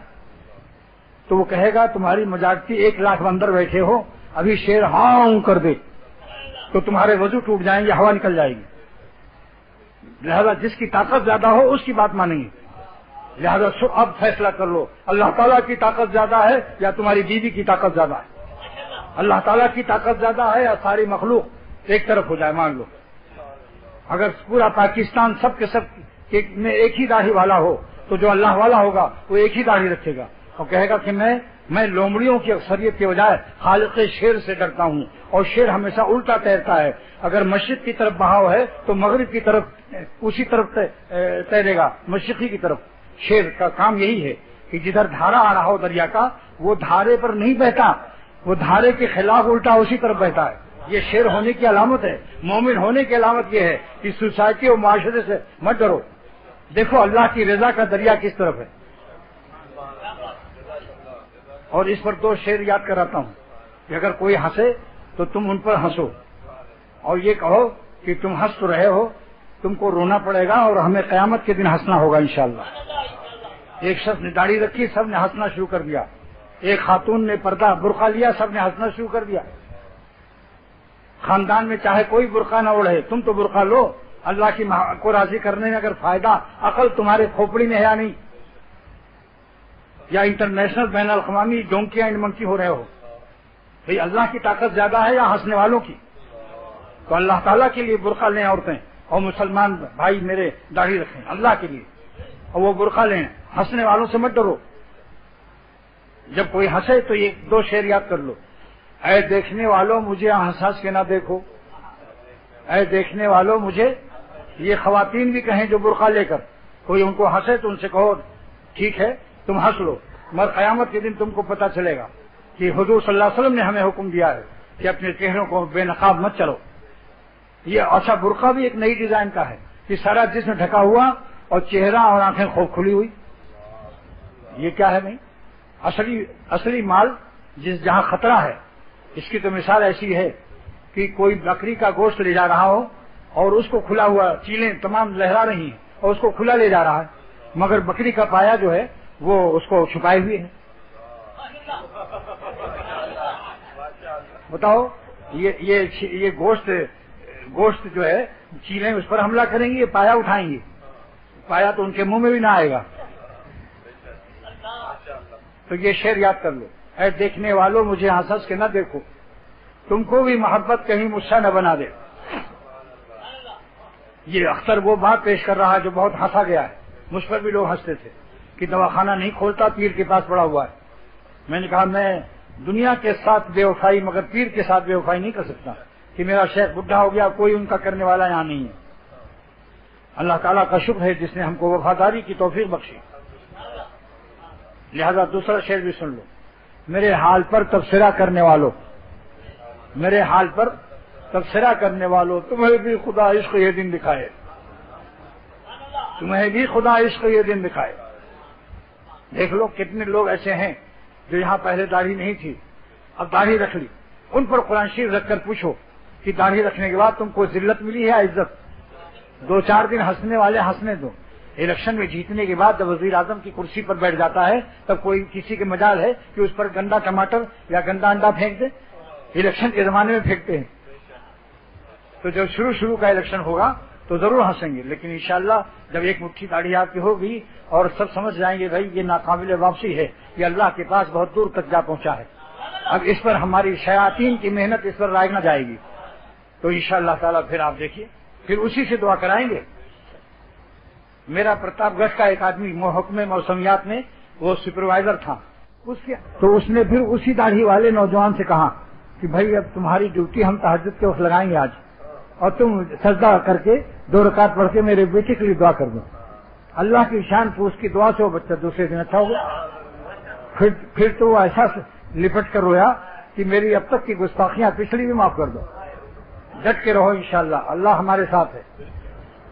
تو وہ کہے گا تمہاری میجارٹی 1,00,000 بندر بیٹھے ہو، ابھی شیر ہاں کر دے تو تمہارے وضو ٹوٹ جائیں گے، ہوا نکل جائے گی. لہذا جس کی طاقت زیادہ ہو اس کی بات مانیں گے. لہذا اب فیصلہ کر لو اللہ تعالیٰ کی طاقت زیادہ ہے یا تمہاری بیوی کی طاقت زیادہ ہے. اللہ تعالیٰ کی طاقت زیادہ ہے یا ساری مخلوق ایک طرف ہو جائے. مان لو اگر پورا پاکستان سب کے سب میں ایک ہی داڑھی والا ہو تو جو اللہ والا ہوگا وہ ایک ہی داڑھی رکھے گا اور کہے گا کہ میں لومڑیوں کی اکثریت کے بجائے خالق شیر سے ڈرتا ہوں. اور شیر ہمیشہ الٹا تیرتا ہے، اگر مشرق کی طرف بہاؤ ہے تو مغرب کی طرف اسی طرف تیرے گا، مشرقی کی طرف. شیر کا کام یہی ہے کہ جدھر دھارا آ رہا ہو دریا کا وہ دھارے پر نہیں بہتا، وہ دھارے کے خلاف الٹا اسی طرف بہتا ہے. یہ شیر ہونے کی علامت ہے. مومن ہونے کی علامت یہ ہے کہ سوسائٹی اور معاشرے سے مت ڈرو. دیکھو اللہ کی رضا کا دریا کس طرف ہے. اور اس پر 2 شعر یاد کراتا ہوں کہ اگر کوئی ہنسے تو تم ان پر ہنسو، اور یہ کہو کہ تم ہنس تو رہے ہو، تم کو رونا پڑے گا اور ہمیں قیامت کے دن ہنسنا ہوگا انشاءاللہ. ایک شخص نے داڑھی رکھی، سب نے ہنسنا شروع کر دیا. ایک خاتون نے پردہ برقع لیا، سب نے ہنسنا شروع کر دیا. خاندان میں چاہے کوئی برقع نہ اوڑھے، تم تو برقع لو. اللہ کی کو راضی کرنے میں اگر فائدہ عقل تمہارے کھوپڑی میں ہے یا نہیں، یا انٹرنیشنل بین الاقوامی ڈونکی اینڈ منکی ہو رہے ہو، بھئی اللہ کی طاقت زیادہ ہے یا ہنسنے والوں کی؟ تو اللہ تعالیٰ کے لیے برقع لیں عورتیں، اور مسلمان بھائی میرے داڑھی رکھیں اللہ کے لیے، اور وہ برقع لیں. ہنسنے والوں سے مت ڈرو. جب کوئی ہنسے تو یہ 2 شعر یاد کر لو. اے دیکھنے والوں مجھے ہنس ہنس کے نہ دیکھو، اے دیکھنے والوں مجھے. یہ خواتین بھی کہیں جو برقع لے کر کوئی ان کو ہنسے تو ان سے کہو ٹھیک ہے تم ہنس لو، مگر قیامت کے دن تم کو پتہ چلے گا کہ حضور صلی اللہ علیہ وسلم نے ہمیں حکم دیا ہے کہ اپنے چہروں کو بے نقاب مت چلو. یہ اچھا برقع بھی ایک نئی ڈیزائن کا ہے کہ سارا جسم ڈھکا ہوا اور چہرہ اور آنکھیں خوب کھلی ہوئی. یہ کیا ہے؟ نہیں اصلی مال جہاں خطرہ ہے. اس کی تو مثال ایسی ہے کہ کوئی بکری کا گوشت لے جا رہا ہو اور اس کو کھلا ہوا، چیلیں تمام لہرا رہی ہیں اور اس کو کھلا لے جا رہا ہے، مگر بکری کا پایا جو ہے وہ اس کو چھپائے ہوئے ہے. بتاؤ یہ گوشت جو ہے چیلیں اس پر حملہ کریں گی، یہ پایا اٹھائیں گی، پایا تو ان کے منہ میں بھی نہ آئے گا. تو یہ شعر یاد کر لو. اے دیکھنے والوں مجھے ہنس ہنس کے نہ دیکھو، تم کو بھی محبت کہیں مجھ سے نہ بنا دے. یہ اختر وہ بات پیش کر رہا ہے جو بہت ہنسا گیا ہے. مجھ پر بھی لوگ ہنستے تھے کہ دواخانہ نہیں کھولتا، پیر کے پاس پڑا ہوا ہے. میں نے کہا میں دنیا کے ساتھ بے وفائی مگر پیر کے ساتھ بے وفائی نہیں کر سکتا کہ میرا شیخ بڈھا ہو گیا، کوئی ان کا کرنے والا یہاں نہیں ہے. اللہ تعالیٰ کا شکر ہے جس نے ہم کو وفاداری کی توفیق بخشی. لہذا دوسرا شعر بھی سن لو. میرے حال پر تبصرہ کرنے والوں، میرے حال پر تبصرہ کرنے والوں، تمہیں بھی خدا عشق یہ دن دکھائے، تمہیں بھی خدا عشق یہ دن دکھائے. دیکھ لو کتنے لوگ ایسے ہیں جو یہاں پہلے داڑھی نہیں تھی اب داڑھی رکھ لی. ان پر قرآن شریف رکھ کر پوچھو کہ داڑھی رکھنے کے بعد تم کو ذلت ملی ہے یا عزت؟ 2-4 دن ہنسنے والے ہنسنے دو. الیکشن میں جیتنے کے بعد جب وزیر اعظم کی کرسی پر بیٹھ جاتا ہے تب کوئی کسی کے مجال ہے کہ اس پر گندا ٹماٹر یا گندا انڈا پھینک دے؟ الیکشن کے زمانے میں پھینکتے ہیں. تو جب شروع کا الیکشن ہوگا تو ضرور ہنسیں گے، لیکن انشاءاللہ جب ایک مٹھی داڑھی آپ کی ہوگی اور سب سمجھ جائیں گے بھائی یہ ناقابل واپسی ہے، یہ اللہ کے پاس بہت دور تک جا پہنچا ہے، اب اس پر ہماری شیاطین کی محنت اس پر رائے نہ جائے گی، تو انشاءاللہ تعالیٰ پھر آپ دیکھیے پھر اسی سے دعا کرائیں گے. میرا پرتاپ گڑھ کا ایک آدمی محکمہ موسمیات میں وہ سپروائزر تھا، تو اس نے پھر اسی داڑھی والے نوجوان سے کہا کہ بھائی اب تمہاری ڈیوٹی ہم تہجد کے وقت لگائیں گے آج، اور تم سجدہ کر کے 2 رکعت پڑھ کے میرے بیٹے کے لیے دعا کر دو. اللہ کی شان کو اس کی دعا سے وہ بچہ دوسرے دن اچھا ہو گیا. پھر تو وہ ایسا لپٹ کر رویا کہ میری اب تک کی گستاخیاں پچھلی بھی معاف کر دو. ڈٹ کے رہو انشاءاللہ، اللہ ہمارے ساتھ ہے۔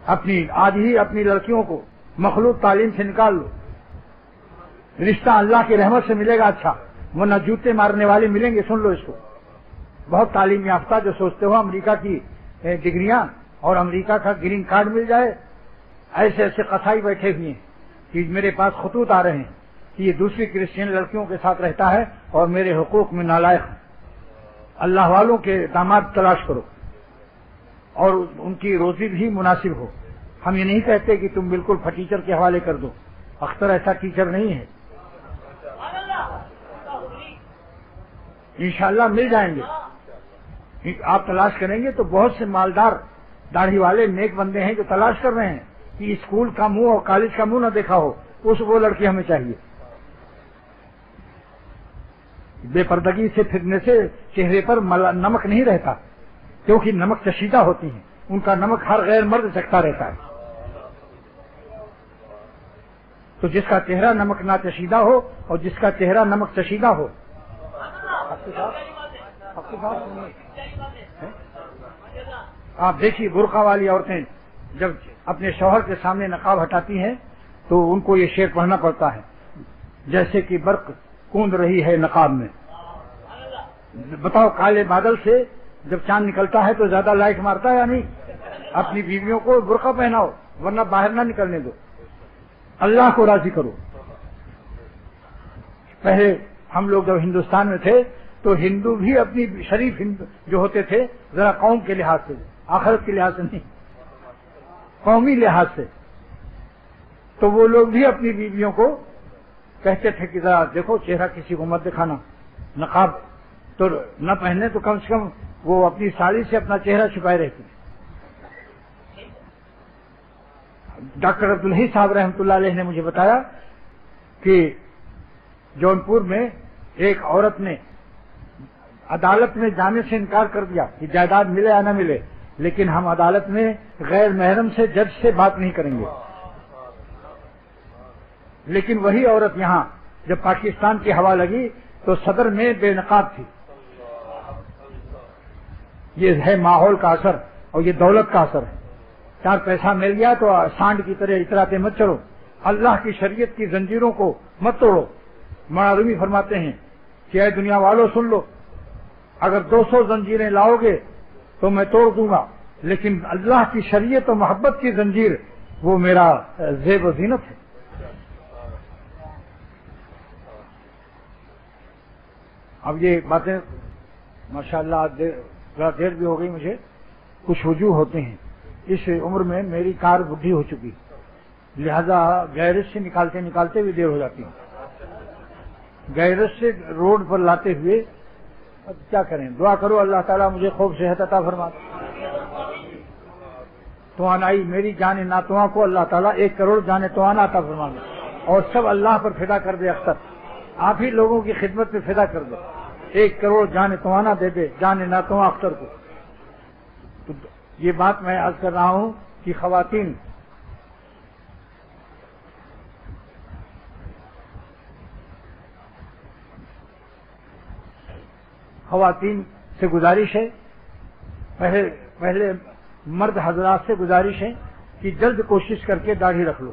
اپنی لڑکیوں کو مخلوط تعلیم سے نکال لو، رشتہ اللہ کی رحمت سے ملے گا اچھا، ورنہ جوتے مارنے والے ملیں گے۔ سن لو اس کو، بہت تعلیم یافتہ جو سوچتے ہو امریکہ کی ڈگریاں اور امریکہ کا گرین کارڈ مل جائے، ایسے ایسے قصائی بیٹھے ہوئے ہیں کہ میرے پاس خطوط آ رہے ہیں کہ یہ دوسری کرسچین لڑکیوں کے ساتھ رہتا ہے اور میرے حقوق میں نالائق ہے۔ اللہ والوں کے داماد تلاش کرو اور ان کی روزی بھی مناسب ہو۔ ہم یہ نہیں کہتے کہ تم بالکل ٹیچر کے حوالے کر دو، اختر ایسا ٹیچر نہیں ہے، انشاءاللہ مل جائیں گے۔ آپ تلاش کریں گے تو بہت سے مالدار داڑھی والے نیک بندے ہیں جو تلاش کر رہے ہیں کہ اسکول کا منہ اور کالج کا منہ نہ دیکھا ہو، وہ لڑکی ہمیں چاہیے۔ بے پردگی سے پھرنے سے چہرے پر نمک نہیں رہتا، کیونکہ نمک چشیدہ ہوتی ہیں، ان کا نمک ہر غیر مرد چکھتا رہتا ہے۔ تو جس کا چہرہ نمک نہ چشیدہ ہو اور جس کا چہرہ نمک چشیدہ ہو، آپ دیکھیے برقع والی عورتیں جب اپنے شوہر کے سامنے نقاب ہٹاتی ہیں تو ان کو یہ شعر پڑھنا پڑتا ہے، جیسے کہ برق کوند رہی ہے نقاب میں۔ بتاؤ، کالے بادل سے جب چاند نکلتا ہے تو زیادہ لائٹ مارتا ہے یا نہیں؟ اپنی بیویوں کو برقع پہناؤ ورنہ باہر نہ نکلنے دو، اللہ کو راضی کرو۔ پہلے ہم لوگ جب ہندوستان میں تھے تو ہندو بھی اپنی شریف ہندو جو ہوتے تھے ذرا قوم کے لحاظ سے، آخرت کے لحاظ سے نہیں، قومی لحاظ سے، تو وہ لوگ بھی اپنی بیویوں کو کہتے تھے کہ ذرا دیکھو چہرہ کسی کو مت دکھانا، نقاب تو نہ پہنے تو کم سے کم وہ اپنی ساڑی سے اپنا چہرہ چھپائے رہتی۔ ڈاکٹر عبدالحی صاحب رحمۃ اللہ علیہ نے مجھے بتایا کہ جونپور میں ایک عورت نے عدالت میں جانے سے انکار کر دیا کہ جائیداد ملے یا نہ ملے، لیکن ہم عدالت میں غیر محرم سے جج سے بات نہیں کریں گے۔ لیکن وہی عورت یہاں جب پاکستان کی ہوا لگی تو صدر میں بے نقاب تھی۔ یہ ہے ماحول کا اثر اور یہ دولت کا اثر ہے۔ چار پیسہ مل گیا تو سانڈ کی طرح اتراتے مت چلو، اللہ کی شریعت کی زنجیروں کو مت توڑو۔ مولانا رومی فرماتے ہیں کہ اے دنیا والوں سن لو، اگر 200 زنجیریں لاؤ گے تو میں توڑ دوں گا، لیکن اللہ کی شریعت و محبت کی زنجیر وہ میرا زیب و زینت ہے۔ اب یہ باتیں ماشاءاللہ ذرا دیر بھی ہو گئی، مجھے کچھ وجوہ ہوتے ہیں، اس عمر میں میری کار بڈھی ہو چکی، لہذا گیرج سے نکالتے نکالتے بھی دیر ہو جاتی ہے۔ گیرج سے روڈ پر لاتے ہوئے اب کیا کریں، دعا کرو اللہ تعالیٰ مجھے خوب صحت عطا فرما۔ توانائی میری جان ناتواں کو اللہ تعالیٰ 1 کروڑ جان توانا عطا فرما دے اور سب اللہ پر فدا کر دے۔ اختر آپ ہی لوگوں کی خدمت میں فدا کر دے، 1 کروڑ جان توانا دے دے جان ناتواں اختر کو۔ تو یہ بات میں عرض کر رہا ہوں کہ خواتین سے گزارش ہے، پہلے مرد حضرات سے گزارش ہے کہ جلد کوشش کر کے داڑھی رکھ لو،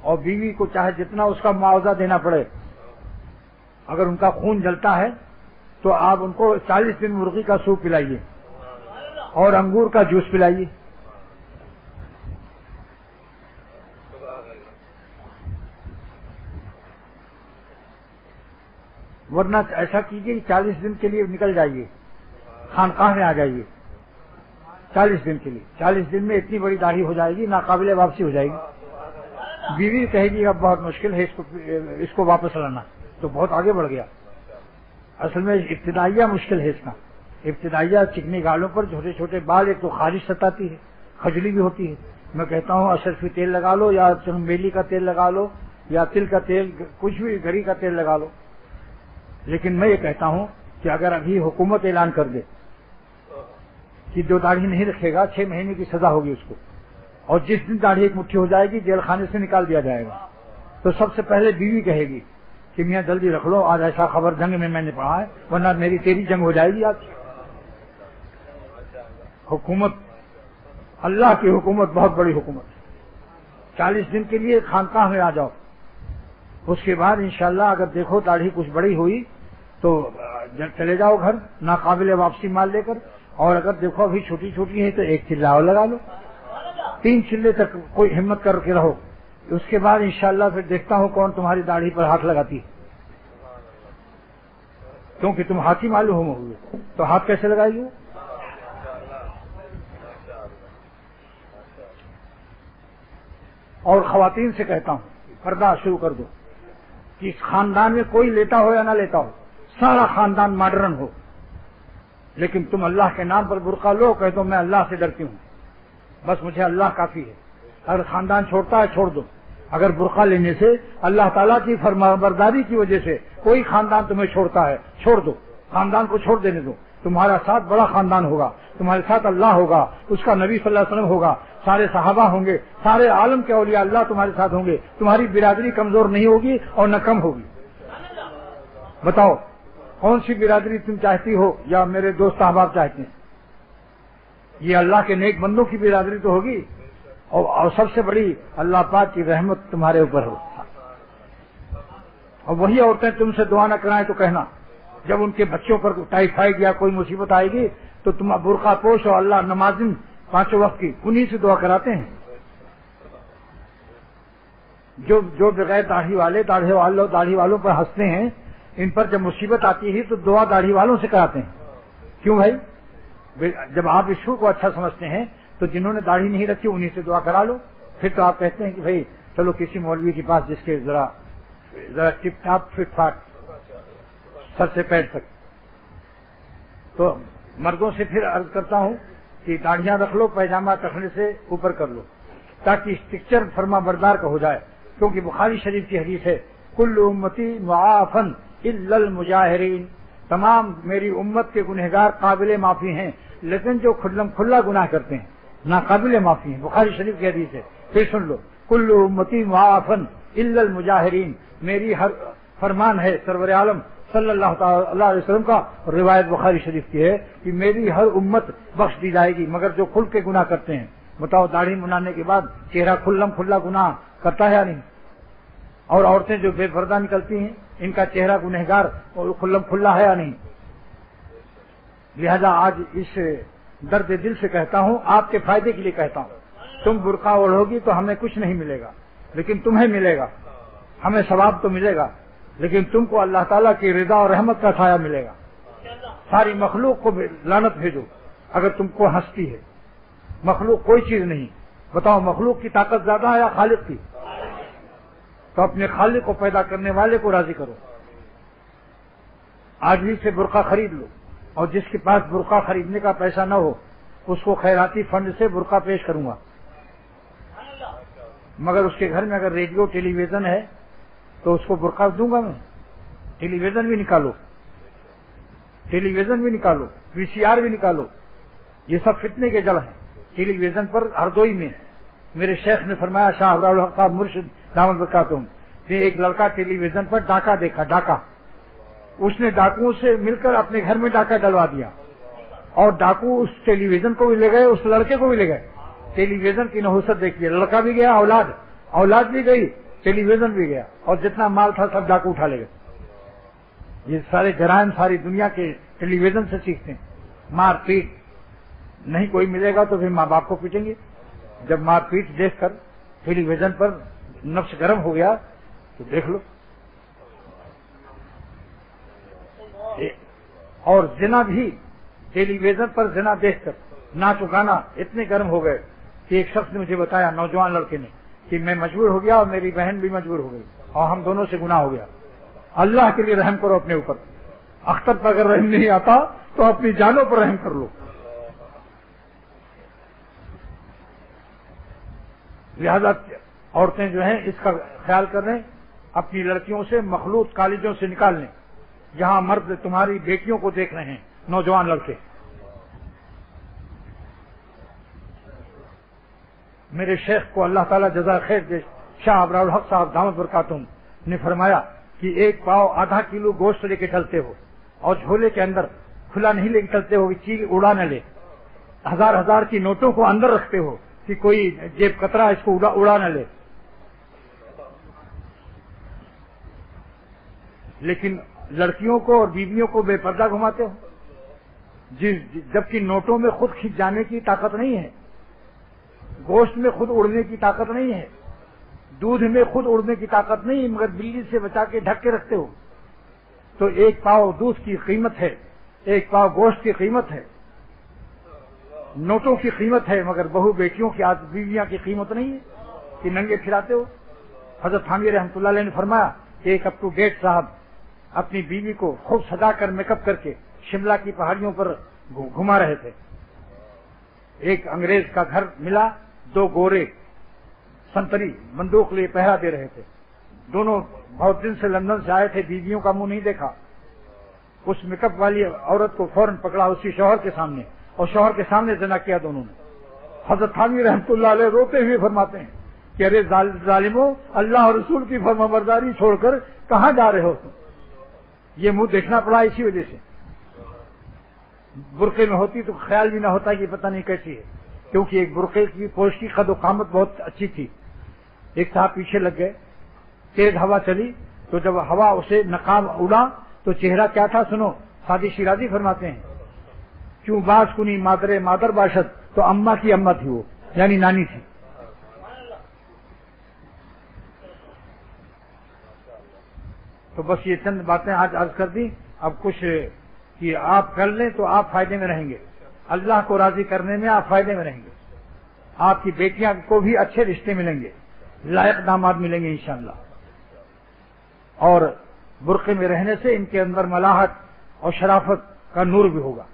اور بیوی کو چاہے جتنا اس کا معاوضہ دینا پڑے، اگر ان کا خون جلتا ہے تو آپ ان کو 40 دن مرغی کا سوپ پلائیے اور انگور کا جوس پلائیے۔ ورنہ ایسا کیجیے کہ 40 دن کے لیے نکل جائیے، خانقاہ میں آ جائیے 40 دن کے لیے۔ 40 دن میں اتنی بڑی داڑھی ہو جائے گی، ناقابل واپسی ہو جائے گی۔ بیوی کہے گی اب بہت مشکل ہے اس کو واپس لانا، تو بہت آگے بڑھ گیا۔ اصل میں ابتدائیہ مشکل ہے اس کا، ابتدائیہ چکنی گالوں پر چھوٹے چھوٹے بال، ایک تو خارش ستاتی ہے، کھجلی بھی ہوتی ہے۔ میں کہتا ہوں اشرفی تیل لگا لو یا چنبیلی کا تیل لگا لو یا تل کا تیل، کچھ بھی گری کا تیل لگا لو۔ لیکن میں یہ کہتا ہوں کہ اگر ابھی حکومت اعلان کر دے کہ جو داڑھی نہیں رکھے گا 6 مہینے کی سزا ہوگی اس کو، اور جس دن داڑھی ایک مٹھی ہو جائے گی جیل خانے سے نکال دیا جائے گا، تو سب سے پہلے بیوی کہے گی کہ میاں جلدی رکھ لو، آج ایسا خبر جنگ میں نے پڑھا ہے، ورنہ میری تیری جنگ ہو جائے گی آج۔ حکومت اللہ کی حکومت بہت بڑی حکومت ہے. 40 دن کے لیے خانقاہ میں آ جاؤ. اس کے بعد انشاءاللہ اگر دیکھو داڑھی کچھ بڑی ہوئی تو چلے جاؤ گھر ناقابل واپسی مال لے کر. اور اگر دیکھو ابھی چھوٹی چھوٹی ہے تو ایک چلہ اور لگا لو. 3 چلے تک کوئی ہمت کر کے رہو. اس کے بعد انشاءاللہ پھر دیکھتا ہوں کون تمہاری داڑھی پر ہاتھ لگاتی ہے. کیونکہ تم ہاتھی معلوم ہوئے تو ہاتھ کیسے لگائیے. اور خواتین سے کہتا ہوں پردہ شروع کر دو کہ اس خاندان میں کوئی لیتا ہو یا نہ لیتا ہو سارا خاندان ماڈرن ہو لیکن تم اللہ کے نام پر برقع لو. کہہ دو میں اللہ سے ڈرتی ہوں بس مجھے اللہ کافی ہے. اگر خاندان چھوڑتا ہے چھوڑ دو. اگر برقع لینے سے اللہ تعالیٰ کی فرمانبرداری کی وجہ سے کوئی خاندان تمہیں چھوڑتا ہے چھوڑ دو. خاندان کو چھوڑ دینے دو. تمہارا ساتھ بڑا خاندان ہوگا. تمہارے ساتھ اللہ ہوگا. اس کا نبی صلی اللہ علیہ وسلم ہوگا. سارے صحابہ ہوں گے. سارے عالم کے اولیاء اللہ تمہارے ساتھ ہوں گے. تمہاری برادری کمزور نہیں ہوگی اور نہ کم ہوگی. بتاؤ کون سی برادری تم چاہتی ہو یا میرے دوست احباب چاہتے ہیں؟ یہ اللہ کے نیک بندوں کی برادری تو ہوگی. اور سب سے بڑی اللہ پاک کی رحمت تمہارے اوپر ہو. اور وہی عورتیں تم سے دعا نہ کرائیں تو کہنا جب ان کے بچوں پر ٹائیفائڈ یا کوئی مصیبت آئے گی تو تم برقع پوش اور اللہ نمازن 5 وقت کی انہی سے دعا کراتے ہیں. جو بغیر داڑھی والوں پر ہنستے ہیں ان پر جب مصیبت آتی ہے تو دعا داڑھی والوں سے کراتے ہیں. کیوں بھائی؟ جب آپ ایشو کو اچھا سمجھتے ہیں تو جنہوں نے داڑھی نہیں رکھی انہی سے دعا کرا لو. پھر تو آپ کہتے ہیں کہ بھائی چلو کسی مولوی کے پاس جس کے ذرا ٹپ ٹاپ فٹ فاٹ سر سے پیر تک. تو مردوں سے پھر عرض کرتا ہوں کہ داڑھیاں رکھ لو پیجامہ ٹخنے سے اوپر کر لو تاکہ اسٹرکچر فرما بردار کا ہو جائے. کیونکہ بخاری شریف کی حدیث ہے کل امتی معافن الا المجاہرین. تمام میری امت کے گنہگار قابل معافی ہیں لیکن جو کھلم کھلا گناہ کرتے ہیں ناقابل معافی ہیں. بخاری شریف کی حدیث ہے. پھر سن لو کل امتی معافن الا المجاہرین. میری ہر فرمان ہے سرور عالم صلی اللہ علیہ وسلم کا. روایت بخاری شریف کی ہے کہ میری ہر امت بخش دی جائے گی مگر جو کھل کے گناہ کرتے ہیں. بتاؤ داڑھی منانے کے بعد چہرہ کھلم کھلا گناہ کرتا ہے یا نہیں؟ اور عورتیں جو بے پردہ نکلتی ہیں ان کا چہرہ گنہگار اور کھلم کھلا ہے یا نہیں؟ لہذا آج اس درد دل سے کہتا ہوں آپ کے فائدے کے لیے کہتا ہوں. تم برقع اوڑھو گی تو ہمیں کچھ نہیں ملے گا لیکن تمہیں ملے گا. ہمیں ثواب تو ملے گا لیکن تم کو اللہ تعالیٰ کی رضا اور رحمت کا سایہ ملے گا. ساری مخلوق کو لعنت بھیجو اگر تم کو ہنستی ہے. مخلوق کوئی چیز نہیں. بتاؤ مخلوق کی طاقت زیادہ ہے یا خالق کی؟ تو اپنے خالق کو پیدا کرنے والے کو راضی کرو. آج ہی سے برقع خرید لو اور جس کے پاس برقع خریدنے کا پیسہ نہ ہو اس کو خیراتی فنڈ سے برقع پیش کروں گا. مگر اس کے گھر میں اگر ریڈیو ٹیلی ویژن ہے تو اس کو برقع دوں گا میں. ٹیلی ویژن بھی نکالو وی سی آر بھی نکالو. یہ سب فتنے کے جڑ ہیں. ٹیلی ویژن پر ہردوئی میں میرے شیخ نے فرمایا شاہ ابرار الحق صاحب مرشد دامت برکاتہم کہ ایک لڑکا ٹیلی ویژن پر ڈاکہ دیکھا. ڈاکہ اس نے ڈاکوؤں سے مل کر اپنے گھر میں ڈاکہ ڈلوا دیا اور ڈاکو اس ٹیلی ویژن کو بھی لے گئے اس لڑکے کو بھی لے گئے. ٹیلی ویژن کی نحوست دیکھیے. لڑکا بھی گیا اولاد بھی گئی ٹیلی ویژن بھی گیا اور جتنا مال تھا سب ڈاکو اٹھا لے گئے. یہ سارے جرائم ساری دنیا کے ٹیلی ویژن سے سیکھتے ہیں. مار پیٹ نہیں کوئی ملے گا تو پھر ماں باپ کو پیٹیں گے. جب مار پیٹ دیکھ کر ٹیلی ویژن پر نفس گرم ہو گیا تو دیکھ لو. اور زنا بھی ٹیلی ویژن پر زنا دیکھ کر ناچ گانا اتنے گرم ہو گئے کہ ایک شخص نے مجھے بتایا نوجوان لڑکے نے کہ میں مجبور ہو گیا اور میری بہن بھی مجبور ہو گئی اور ہم دونوں سے گناہ ہو گیا. اللہ کے لیے رحم کرو اپنے اوپر. اختر پر اگر رحم نہیں آتا تو اپنی جانوں پر رحم کر لو. لہذا عورتیں جو ہیں اس کا خیال کر رہے ہیں اپنی لڑکیوں سے مخلوط کالجوں سے نکال لیں جہاں مرد تمہاری بیٹیوں کو دیکھ رہے ہیں نوجوان لڑکے. میرے شیخ کو اللہ تعالیٰ جزا خیر دے شاہ ابرار الحق صاحب دامت برکاتہم نے فرمایا کہ 1 پاؤ آدھا کلو گوشت لے کے چلتے ہو اور جھولے کے اندر کھلا نہیں لے کے چلتے ہو کہ چیل اڑا نہ لے. ہزار ہزار کی نوٹوں کو اندر رکھتے ہو کہ کوئی جیب کترا اس کو اڑا نہ لے، لیکن لڑکیوں کو اور بیویوں کو بے پردہ گھماتے ہو، جبکہ نوٹوں میں خود کھینچ جانے کی طاقت نہیں ہے، گوشت میں خود اڑنے کی طاقت نہیں ہے، دودھ میں خود اڑنے کی طاقت نہیں، مگر بلی سے بچا کے ڈھک کے رکھتے ہو۔ تو ایک پاؤ دودھ کی قیمت ہے، ایک پاؤ گوشت کی قیمت ہے، نوٹوں کی قیمت ہے، مگر بہو بیٹیوں کی بیویاں کی قیمت نہیں ہے کہ ننگے پھراتے ہو۔ حضرت تھانوی رحمۃ اللہ علیہ نے فرمایا کہ ایک اپ ٹو ڈیٹ صاحب اپنی بیوی کو خوب سجا کر میک اپ کر کے شملہ کی پہاڑیوں پر گھما رہے تھے۔ ایک انگریز کا گھر ملا، دو گورے سنتری بندوق لیے پہرا دے رہے تھے، دونوں بہت دن سے لندن سے آئے تھے، بیویوں کا منہ نہیں دیکھا۔ اس میک اپ والی عورت کو فوراً پکڑا اسی شوہر کے سامنے، اور شوہر کے سامنے زنا کیا دونوں نے۔ حضرت تھانوی رحمۃ اللہ علیہ روتے ہوئے فرماتے ہیں کہ ارے ظالموں، اللہ اور رسول کی فرمانبرداری چھوڑ کر کہاں جا رہے ہو؟ یہ منہ دیکھنا پڑا اسی وجہ سے۔ برقعے میں ہوتی تو خیال بھی نہ ہوتا کہ پتہ نہیں کیسی ہے، کیونکہ ایک برقعے کی پوش کی قد و قامت بہت اچھی تھی۔ ایک صاحب پیچھے لگ گئے، تیز ہوا چلی تو جب ہوا اسے نقاب اڑا تو چہرہ کیا تھا سنو، سادی شیرازی فرماتے ہیں کیوں باز کنی مادر باشد، تو اماں کی اماں تھی وہ، یعنی نانی تھی۔ تو بس یہ چند باتیں آج عرض کر دی، اب کچھ کہ آپ کر لیں تو آپ فائدے میں رہیں گے، اللہ کو راضی کرنے میں آپ فائدے میں رہیں گے، آپ کی بیٹیاں کو بھی اچھے رشتے ملیں گے، لائق داماد ملیں گے انشاءاللہ، اور برقعے میں رہنے سے ان کے اندر ملاحت اور شرافت کا نور بھی ہوگا،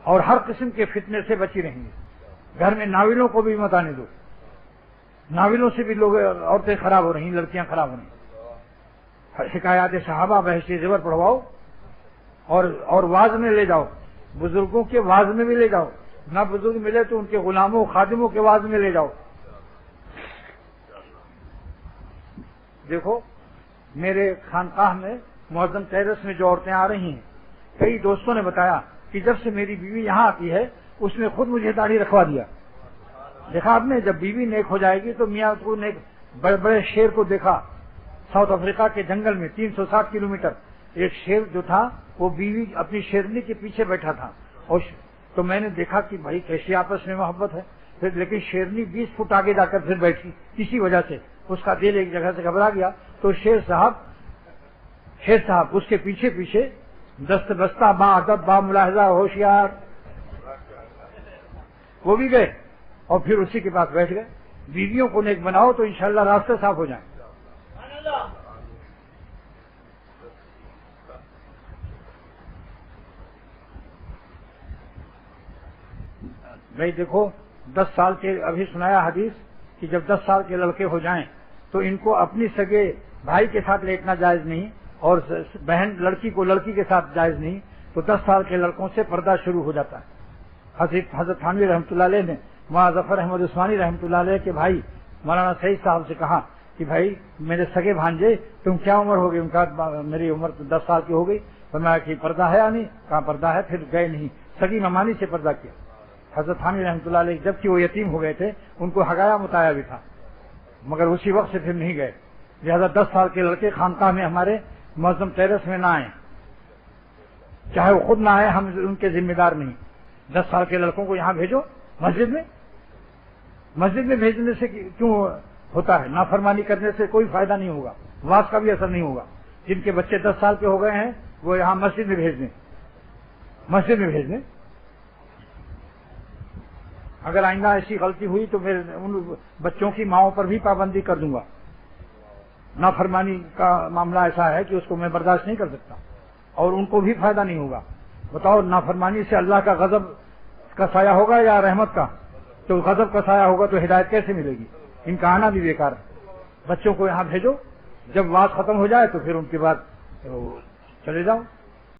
اور ہر قسم کے فتنے سے بچی رہیں گے۔ گھر میں ناولوں کو بھی مت آنے دو، ناولوں سے بھی لوگ عورتیں خراب ہو رہی ہیں، لڑکیاں خراب ہو رہی ہیں۔ حکایات صحابہ بحث زبر پڑھواؤ اور واز میں لے جاؤ، بزرگوں کے واز میں بھی لے جاؤ، نہ بزرگ ملے تو ان کے غلاموں خادموں کے واز میں لے جاؤ۔ دیکھو میرے خانقاہ میں معظم ٹیرس میں جو عورتیں آ رہی ہیں، کئی دوستوں نے بتایا کہ جب سے میری بیوی یہاں آتی ہے اس نے خود مجھے داڑھی رکھوا دیا۔ دیکھا آپ نے، جب بیوی نیک ہو جائے گی تو میاں کو نیک، بڑے بڑے شیر کو دیکھا ساؤتھ افریقہ کے جنگل میں 360 کلومیٹر ایک شیر جو تھا وہ بیوی اپنی شیرنی کے پیچھے بیٹھا تھا، اور تو میں نے دیکھا کہ بھائی کیسی آپس میں محبت ہے، پھر لیکن شیرنی 20 فٹ آگے جا کر پھر بیٹھی، کسی وجہ سے اس کا دل ایک جگہ سے گھبرا گیا، تو شیر صاحب اس کے پیچھے پیچھے دست بستہ با ادب با ملاحظہ ہوشیار، وہ بھی گئے اور پھر اسی کے پاس بیٹھ گئے۔ بیویوں کو نیک بناؤ تو انشاءاللہ راستے صاف ہو جائیں۔ بھائی دیکھو 10 سال کے، ابھی سنایا حدیث کہ جب 10 سال کے لڑکے ہو جائیں تو ان کو اپنی سگے بھائی کے ساتھ لیٹنا جائز نہیں، اور بہن لڑکی کو لڑکی کے ساتھ جائز نہیں، تو 10 سال کے لڑکوں سے پردہ شروع ہو جاتا ہے۔ حضرت تھانوی رحمۃ اللہ علیہ نے مولانا ظفر احمد عثمانی رحمۃ اللہ علیہ کے بھائی مولانا سعید صاحب سے کہا کہ بھائی میرے سگے بھانجے تم کیا عمر ہو گئی؟ ان کا میری عمر تو 10 سال کی ہو گئی۔ فرمایا کہ پردہ ہے یا نہیں؟ کہا پردہ ہے۔ پھر گئے نہیں، سگی ممانی سے پردہ کیا۔ حضرت تھانوی رحمۃ اللہ علیہ جبکہ وہ یتیم ہو گئے تھے، ان کو حگایا متایا بھی تھا، مگر اسی وقت سے پھر نہیں گئے۔ لہذا 10 سال کے لڑکے خانقاہ میں ہمارے معظم ٹیرس میں نہ آئیں، چاہے وہ خود نہ آئے، ہم ان کے ذمہ دار نہیں۔ 10 سال کے لڑکوں کو یہاں بھیجو، مسجد میں بھیجنے سے کیوں ہوتا ہے؟ نافرمانی کرنے سے کوئی فائدہ نہیں ہوگا، واز کا بھی اثر نہیں ہوگا۔ جن کے بچے 10 سال کے ہو گئے ہیں وہ یہاں مسجد میں بھیج دیں۔ اگر آئندہ ایسی غلطی ہوئی تو میں ان بچوں کی ماؤں پر بھی پابندی کر دوں گا۔ نافرمانی کا معاملہ ایسا ہے کہ اس کو میں برداشت نہیں کر سکتا، اور ان کو بھی فائدہ نہیں ہوگا۔ بتاؤ نافرمانی سے اللہ کا غضب کا سایہ ہوگا یا رحمت کا؟ تو غضب کا سایہ ہوگا تو ہدایت کیسے ملے گی؟ ان کا آنا بھی بیکار ہے۔ بچوں کو یہاں بھیجو، جب واز ختم ہو جائے تو پھر ان کے بعد چلے جاؤ۔